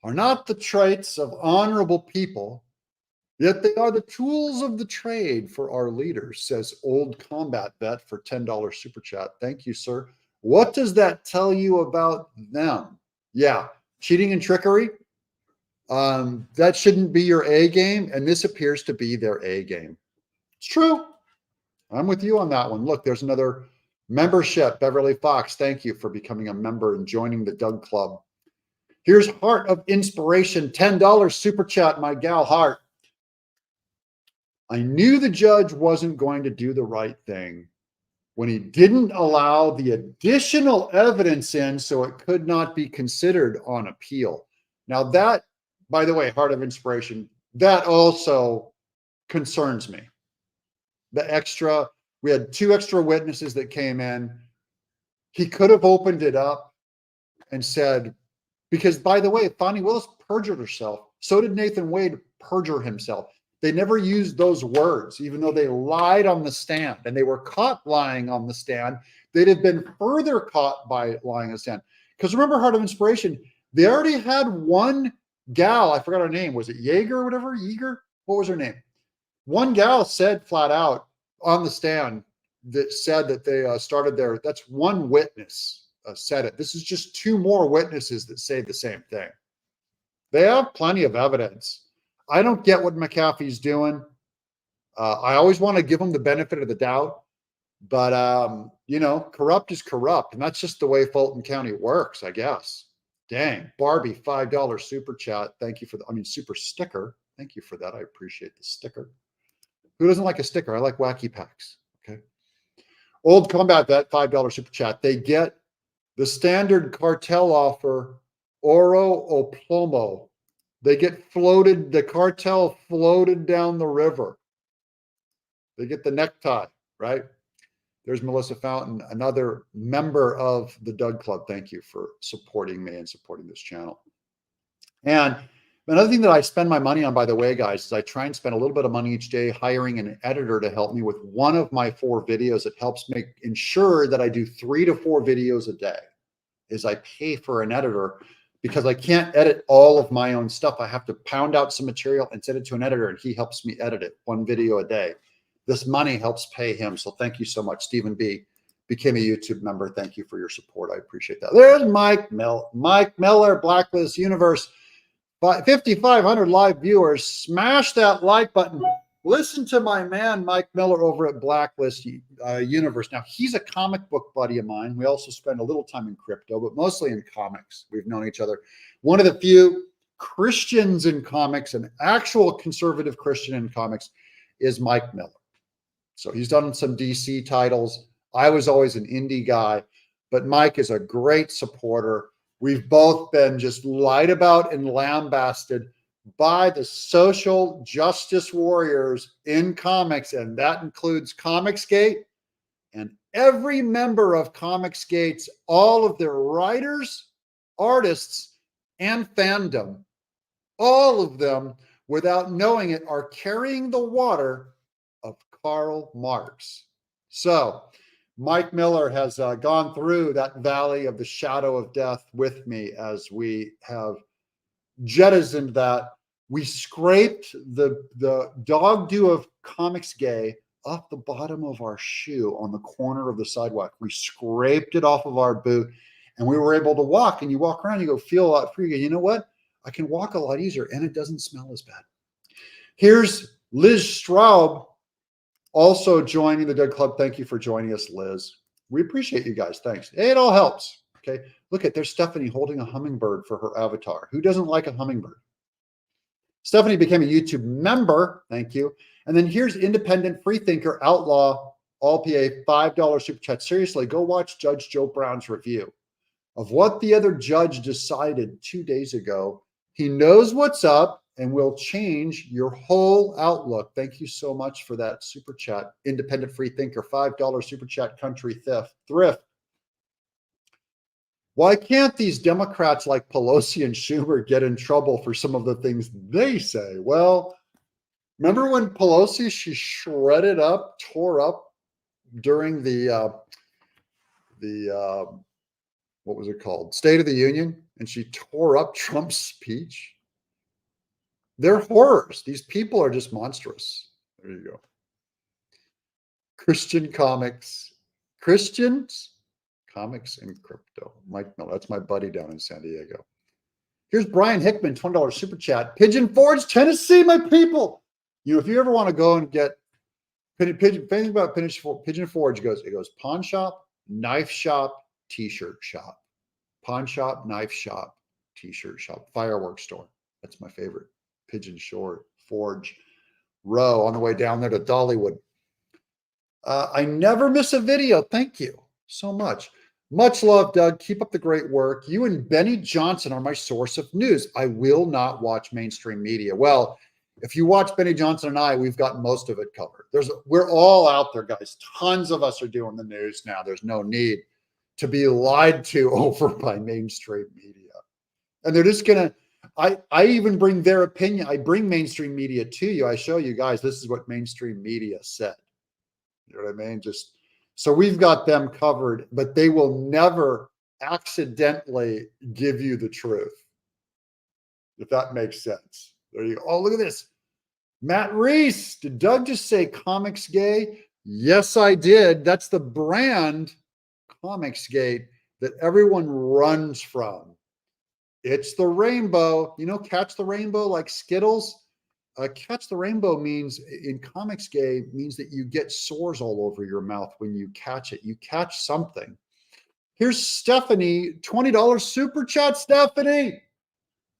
are not the traits of honorable people, yet they are the tools of the trade for our leaders, says Old Combat Vet for $10 super chat. Thank you, sir. What does that tell you about them? Yeah, cheating and trickery. That shouldn't be your A game, and this appears to be their A game. It's true. I'm with you on that one. Look, there's another membership. Beverly Fox, thank you for becoming a member and joining the Doug Club. Here's Heart of Inspiration, $10 super chat, my gal Heart. I knew the judge wasn't going to do the right thing when he didn't allow the additional evidence in so it could not be considered on appeal. Now that, by the way, Heart of Inspiration, that also concerns me. We had 2 extra witnesses that came in. He could have opened it up and said, because by the way, Fani Willis perjured herself. So did Nathan Wade perjure himself. They never used those words, even though they lied on the stand and they were caught lying on the stand. They'd have been further caught by lying on the stand. Because remember, Heart of Inspiration, they already had one gal, I forgot her name. Was it Yeager or whatever? Yeager? What was her name? One gal said flat out on the stand that said that they started there. That's one witness said it. This is just 2 more witnesses that say the same thing. They have plenty of evidence. I don't get what McAfee's doing. I always want to give him the benefit of the doubt, but you know, corrupt is corrupt, and that's just the way Fulton County works, I guess. Dang, Barbie, $5 super chat. Thank you for super sticker. Thank you for that. I appreciate the sticker. Who doesn't like a sticker? I like wacky packs. Okay. Old Combat Vet, $5 super chat. They get the standard cartel offer, oro o plomo. They get floated, the cartel floated down the river. They get the necktie, right? There's Melissa Fountain, another member of the Doug Club. Thank you for supporting me and supporting this channel. And another thing that I spend my money on, by the way, guys, is I try and spend a little bit of money each day hiring an editor to help me with one of my 4 videos. It helps me ensure that I do 3 to 4 videos a day. Is I pay for an editor because I can't edit all of my own stuff. I have to pound out some material and send it to an editor, and he helps me edit it 1 video a day. This money helps pay him. So thank you so much. Stephen B. became a YouTube member. Thank you for your support. I appreciate that. There's Mike Miller, Blacklist Universe. 5,500 live viewers. Smash that like button. Listen to my man, Mike Miller, over at Blacklist Universe. Now, he's a comic book buddy of mine. We also spend a little time in crypto, but mostly in comics. We've known each other. One of the few Christians in comics, an actual conservative Christian in comics, is Mike Miller. So he's done some DC titles. I was always an indie guy, but Mike is a great supporter. We've both been just lied about and lambasted by the social justice warriors in comics, and that includes Comicsgate and every member of Comicsgate's, all of their writers, artists, and fandom, all of them, without knowing it, are carrying the water of Karl Marx. So Mike Miller has gone through that valley of the shadow of death with me as we have jettisoned that. We scraped the dog do of Comicsgate off the bottom of our shoe on the corner of the sidewalk. We scraped it off of our boot, and we were able to walk. And you walk around, you go feel a lot free. You know what? I can walk a lot easier, and it doesn't smell as bad. Here's Liz Straub, also joining the Doug Club. Thank you for joining us, Liz. We appreciate you guys. Thanks. It all helps. Okay. Look at, there's Stephanie holding a hummingbird for her avatar. Who doesn't like a hummingbird? Stephanie became a YouTube member. Thank you. And then here's independent freethinker Outlaw All PA, $5 super chat. Seriously, go watch Judge Joe Brown's review of what the other judge decided 2 days ago. He knows what's up and will change your whole outlook. Thank you so much for that super chat. Independent free thinker, $5 super chat. Country thrift. Why can't these Democrats like Pelosi and Schumer get in trouble for some of the things they say? Well, remember when Pelosi, she shredded up, tore up during the what was it called? State of the Union, and she tore up Trump's speech. They're horrors. These people are just monstrous. There you go. Christian comics, Christians, comics, and crypto. Mike Miller, that's my buddy down in San Diego. Here's Brian Hickman, $20 super chat. Pigeon Forge, Tennessee, my people. You know, if you ever want to go and get things about Pigeon Forge, it goes pawn shop, knife shop, t-shirt shop. Pawn shop, knife shop, t-shirt shop, fireworks store. That's my favorite. Pigeon Forge Row on the way down there to Dollywood. I never miss a video. Thank you so much. Much love, Doug. Keep up the great work. You and Benny Johnson are my source of news. I will not watch mainstream media. Well, if you watch Benny Johnson and I, we've got most of it covered. We're all out there, guys. Tons of us are doing the news now. There's no need to be lied to over by mainstream media. And they're just going to, I even bring their opinion. I bring mainstream media to you. I show you guys, this is what mainstream media said. You know what I mean? Just so we've got them covered, but they will never accidentally give you the truth. If that makes sense. There you go. Oh, look at this. Matt Reese. Did Doug just say Comicsgate? Yes, I did. That's the brand, Comicsgate, that everyone runs from. It's the rainbow. You know, catch the rainbow like Skittles. Catch the rainbow means in Comicsgate means that you get sores all over your mouth when you catch it. You catch something. Here's Stephanie, $20 super chat, Stephanie.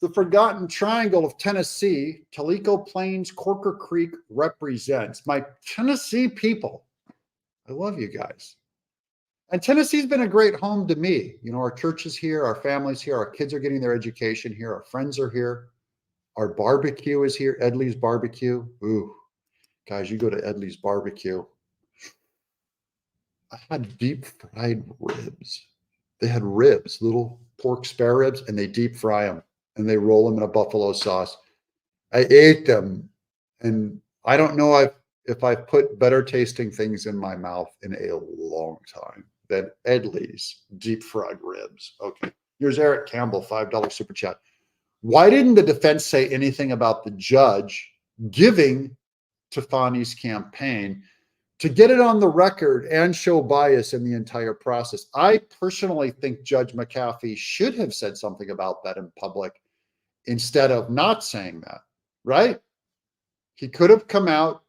The Forgotten Triangle of Tennessee, Tellico Plains, Corker Creek represents. My Tennessee people, I love you guys. And Tennessee's been a great home to me. You know, our church is here, our family's here, our kids are getting their education here, our friends are here. Our barbecue is here, Edley's Barbecue. Ooh, guys, you go to Edley's Barbecue. I had deep fried ribs. They had ribs, little pork spare ribs, and they deep fry them and they roll them in a buffalo sauce. I ate them, and I don't know if I've put better tasting things in my mouth in a long time than Edley's deep fried ribs. Okay. Here's Eric Campbell, $5 super chat. Why didn't the defense say anything about the judge giving to Fani's campaign to get it on the record and show bias in the entire process? I personally think Judge McAfee should have said something about that in public instead of not saying that, right? He could have come out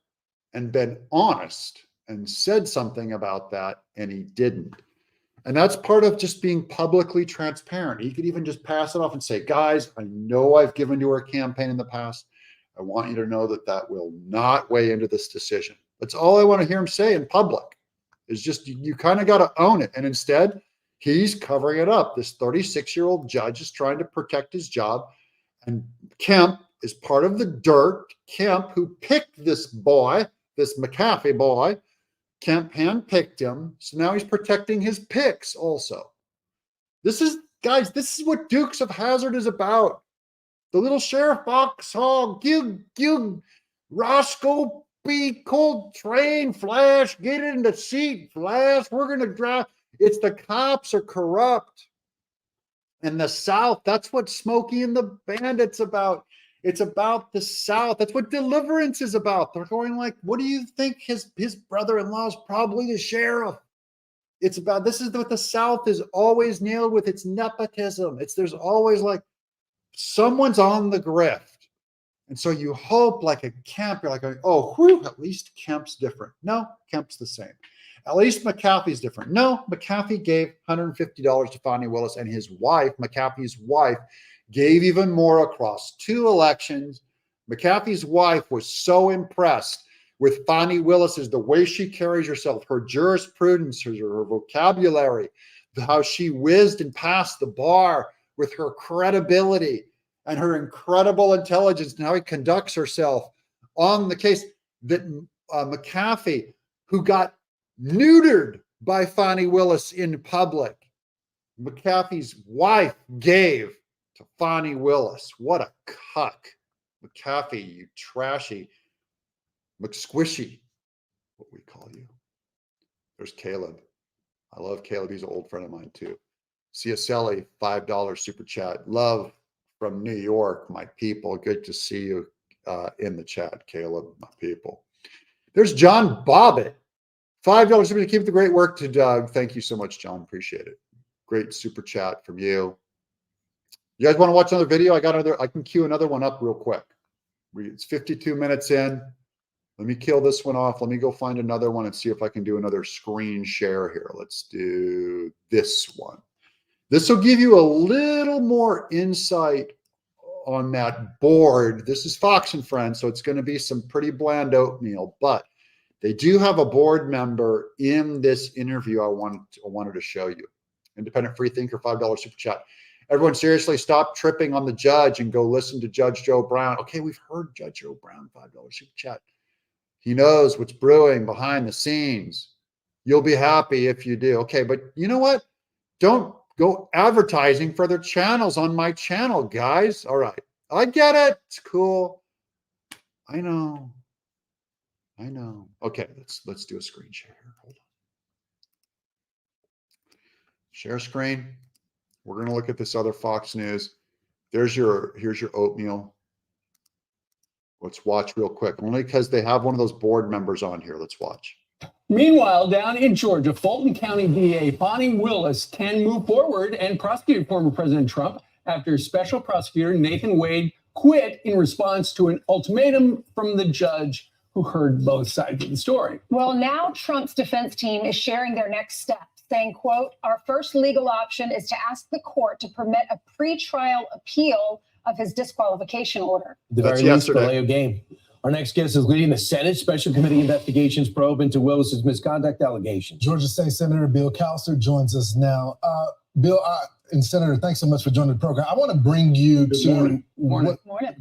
and been honest and said something about that, and he didn't. And that's part of just being publicly transparent. He could even just pass it off and say, guys, I know I've given to her campaign in the past. I want you to know that that will not weigh into this decision. That's all I want to hear him say in public, is just you kind of got to own it. And instead, he's covering it up. This 36-year-old judge is trying to protect his job. And Kemp is part of the dirt. Kemp, who picked this boy, this McAfee boy, Kemp handpicked him. So now he's protecting his picks also. This is, guys, this is what Dukes of Hazzard is about. The little Sheriff Foxhall, Gug, Roscoe, B, Coltrane, Flash, get in the seat, Flash, we're going to drive. It's the cops are corrupt. And the South, that's what Smokey and the Bandit's about. It's about the South. That's what Deliverance is about. They're going like, what do you think? His brother-in-law is probably the sheriff. It's about, this is what the South is always nailed with. It's nepotism. There's always like, someone's on the grift. And so you hope like a Kemp, you're like, oh, whew, at least Kemp's different. No, Kemp's the same. At least McAfee's different. No, McAfee gave $150 to Fani Willis, and his wife, McAfee's wife, gave even more across 2 elections. McAfee's wife was so impressed with Fani Willis's, the way she carries herself, her jurisprudence, her vocabulary, how she whizzed and passed the bar with her credibility and her incredible intelligence and how he conducts herself on the case, that McAfee, who got neutered by Fani Willis in public, McAfee's wife gave to Fani Willis. What a cuck. McAfee, you trashy McSquishy, what we call you. There's Caleb. I love Caleb. He's an old friend of mine too. Ciacelli, $5 super chat. Love from New York, my people. Good to see you in the chat, Caleb, my people. There's John Bobbitt, $5 super to keep the great work to Doug. Thank you so much, John. Appreciate it. Great super chat from you. You guys want to watch another video? I can queue another one up real quick. It's 52 minutes in. Let me kill this one off. Let me go find another one and see if I can do another screen share here. Let's do this one. This will give you a little more insight on that board. This is Fox and Friends, so it's going to be some pretty bland oatmeal, but they do have a board member in this interview I wanted to show you. Independent free thinker, $5 super chat. Everyone seriously stop tripping on the judge and go listen to Judge Joe Brown. Okay, we've heard Judge Joe Brown, $5 super chat. He knows what's brewing behind the scenes. You'll be happy if you do. Okay, but you know what? Don't go advertising for their channels on my channel, guys. All right, I get it. It's cool. I know. Okay, let's do a screen share here. Hold on. Share screen. We're going to look at this other Fox News. Here's your oatmeal. Let's watch real quick, only because they have one of those board members on here. Let's watch. Meanwhile, down in Georgia, Fulton County DA Fani Willis can move forward and prosecute former President Trump after Special Prosecutor Nathan Wade quit in response to an ultimatum from the judge who heard both sides of the story. Well, now Trump's defense team is sharing their next steps, saying, quote, our first legal option is to ask the court to permit a pretrial appeal of his disqualification order. The very least delay of game. Our next guest is leading the Senate Special Committee investigations probe into Willis's misconduct allegations. Georgia State Senator Bill Cowser joins us now. Bill and Senator, thanks so much for joining the program. I want to bring you Good morning.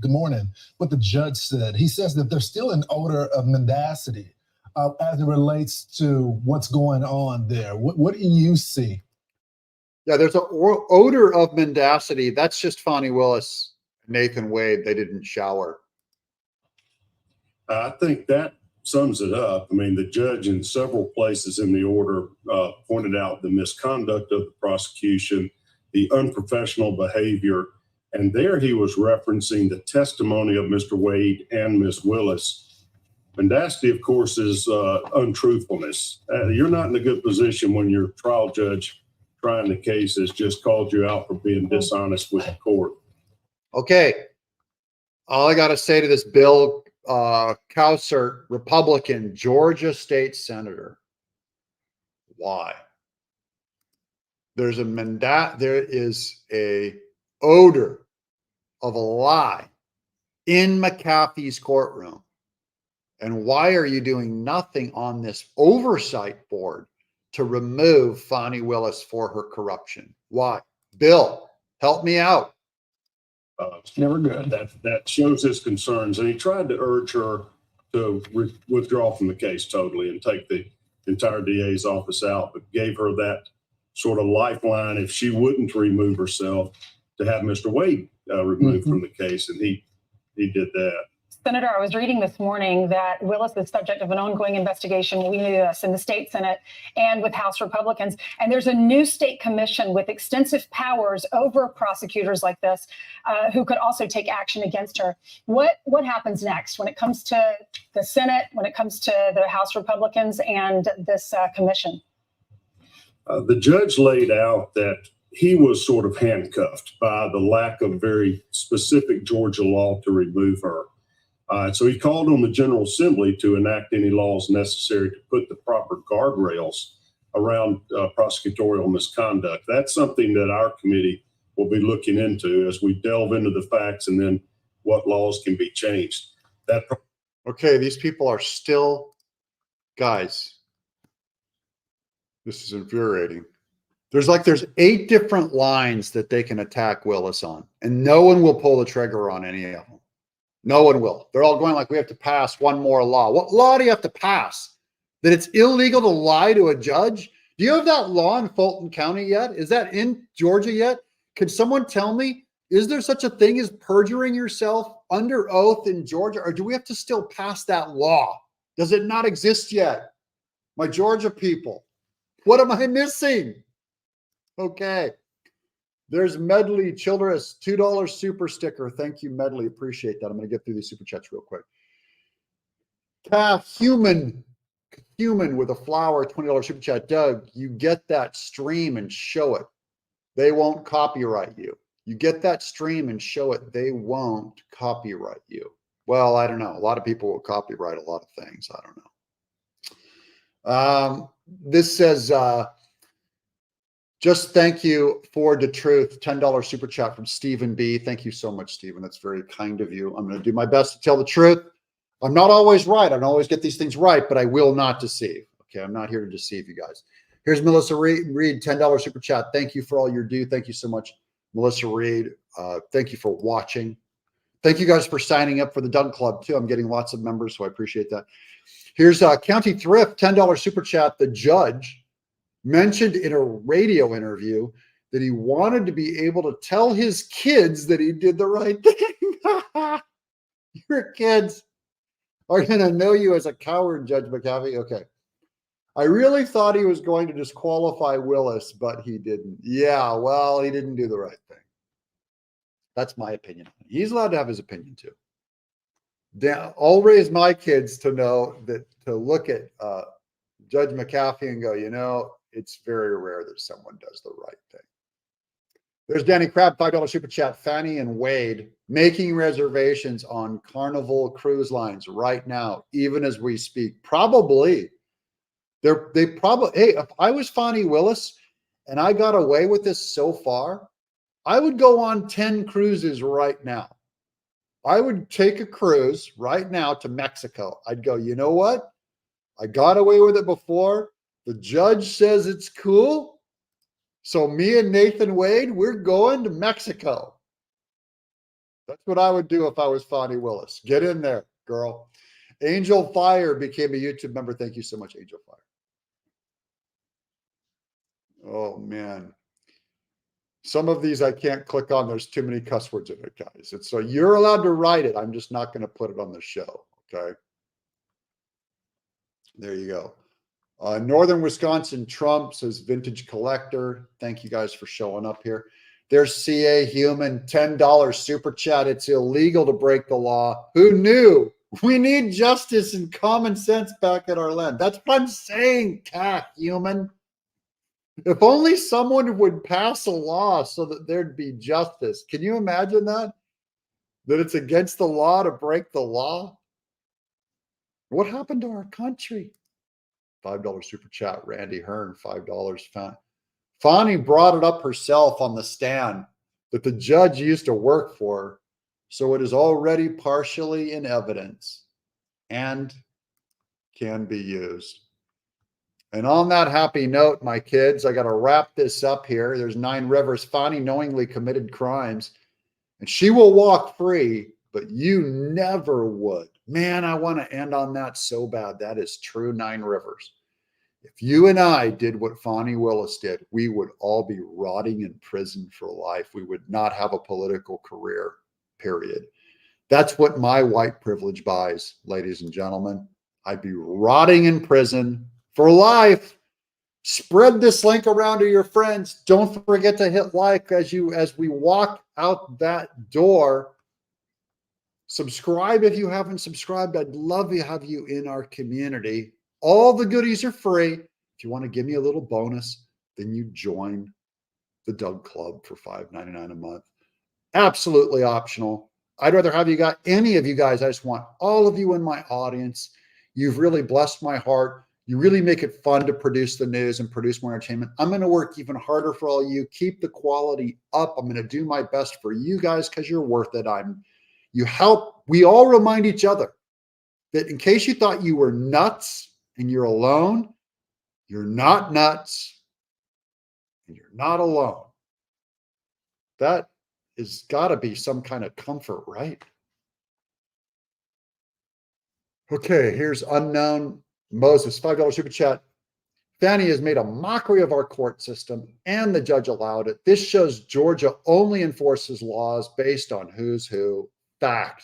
Good morning. What the judge said. He says that there's still an odor of mendacity as it relates to what's going on there? What do you see? Yeah, there's an odor of mendacity. That's just Fani Willis, Nathan Wade. They didn't shower. I think that sums it up. I mean, the judge in several places in the order pointed out the misconduct of the prosecution, the unprofessional behavior, and there he was referencing the testimony of Mr. Wade and Ms. Willis. Mendacity, of course, is untruthfulness. You're not in a good position when your trial judge trying the case has just called you out for being dishonest with the court. Okay. All I got to say to this Bill Cowsert, Republican, Georgia state senator. Why? There is a odor of a lie in McAfee's courtroom. And why are you doing nothing on this oversight board to remove Fani Willis for her corruption? Why? Bill, help me out. Never good. That shows his concerns, and he tried to urge her to withdraw from the case totally and take the entire DA's office out, but gave her that sort of lifeline if she wouldn't remove herself to have Mr. Wade removed from the case, and he did that. Senator, I was reading this morning that Willis is subject of an ongoing investigation. We knew this in the state Senate and with House Republicans. And there's a new state commission with extensive powers over prosecutors like this who could also take action against her. What happens next when it comes to the Senate, when it comes to the House Republicans and this commission? The judge laid out that he was sort of handcuffed by the lack of very specific Georgia law to remove her. So he called on the General Assembly to enact any laws necessary to put the proper guardrails around prosecutorial misconduct. That's something that our committee will be looking into as we delve into the facts and then what laws can be changed. Okay, these people are still, guys, this is infuriating. There's 8 different lines that they can attack Willis on, and no one will pull the trigger on any of them. No one will. They're all going like, we have to pass one more law. What law do you have to pass? That it's illegal to lie to a judge? Do you have that law in Fulton County yet? Is that in Georgia yet? Can someone tell me, is there such a thing as perjuring yourself under oath in Georgia? Or do we have to still pass that law? Does it not exist yet? My Georgia people, what am I missing? Okay. There's Medley Childress, $2 super sticker. Thank you, Medley. Appreciate that. I'm going to get through these super chats real quick. Calf Human with a flower, $20 super chat. Doug, you get that stream and show it. They won't copyright you. You get that stream and show it. They won't copyright you. Well, I don't know. A lot of people will copyright a lot of things. I don't know. This says, just thank you for the truth. $10 super chat from Stephen B. Thank you so much, Stephen. That's very kind of you. I'm going to do my best to tell the truth. I'm not always right. I don't always get these things right, but I will not deceive. Okay, I'm not here to deceive you guys. Here's Melissa Reed, $10 super chat. Thank you for all your do. Thank you so much, Melissa Reed. Thank you for watching. Thank you guys for signing up for the Doug Club too. I'm getting lots of members, so I appreciate that. Here's County Thrift, $10 super chat. The judge mentioned in a radio interview that he wanted to be able to tell his kids that he did the right thing. Your kids are going to know you as a coward, Judge McAfee. Okay. I really thought he was going to disqualify Willis, but he didn't. Yeah, well, he didn't do the right thing. That's my opinion. He's allowed to have his opinion too. I'll raise my kids to know that, to look at Judge McAfee and go, you know, it's very rare that someone does the right thing. There's Danny Crabb, $5 super chat. Fani and Wade making reservations on Carnival Cruise Lines right now, even as we speak. Probably. They probably, hey, if I was Fani Willis and I got away with this so far, I would go on 10 cruises right now. I would take a cruise right now to Mexico. I'd go, you know what? I got away with it before. The judge says it's cool. So me and Nathan Wade, we're going to Mexico. That's what I would do if I was Fani Willis. Get in there, girl. Angel Fire became a YouTube member. Thank you so much, Angel Fire. Oh, man. Some of these I can't click on. There's too many cuss words in it, guys. So you're allowed to write it. I'm just not going to put it on the show. Okay. There you go. Northern Wisconsin Trump says vintage collector. Thank you guys for showing up here. There's CA Human, $10 super chat. It's illegal to break the law. Who knew? We need justice and common sense back at our land. That's what I'm saying, Cat Human. If only someone would pass a law so that there'd be justice. Can you imagine that? That it's against the law to break the law? What happened to our country? $5 super chat, Randy Hearn, $5. Fani brought it up herself on the stand that the judge used to work for, so it is already partially in evidence and can be used. And on that happy note, my kids, I got to wrap this up here. There's 9 Rivers. Fani knowingly committed crimes, and she will walk free, but you never would. Man, I want to end on that so bad. That is true, 9 Rivers. If you and I did what Fani Willis did, we would all be rotting in prison for life. We would not have a political career, period. That's what my white privilege buys, ladies and gentlemen. I'd be rotting in prison for life. Spread this link around to your friends. Don't forget to hit like as we walk out that door. Subscribe if you haven't subscribed. I'd love to have you in our community. All the goodies are free. If you want to give me a little bonus, then you join the Doug Club for $5.99 a month. Absolutely optional. I'd rather have any of you guys. I just want all of you in my audience. You've really blessed my heart. You really make it fun to produce the news and produce more entertainment. I'm going to work even harder for all you. Keep the quality up. I'm going to do my best for you guys because you're worth it. You help. We all remind each other that in case you thought you were nuts and you're alone, you're not nuts and you're not alone. That has got to be some kind of comfort, right? Okay, here's Unknown Moses, $5 super chat. Fani has made a mockery of our court system and the judge allowed it. This shows Georgia only enforces laws based on who's who. Fact.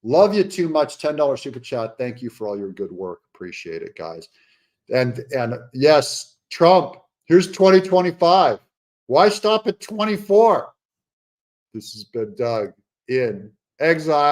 Love you too much. $10 super chat. Thank you for all your good work. Appreciate it, guys. And yes, Trump, here's 2025. Why stop at 24? This has been Doug in exile.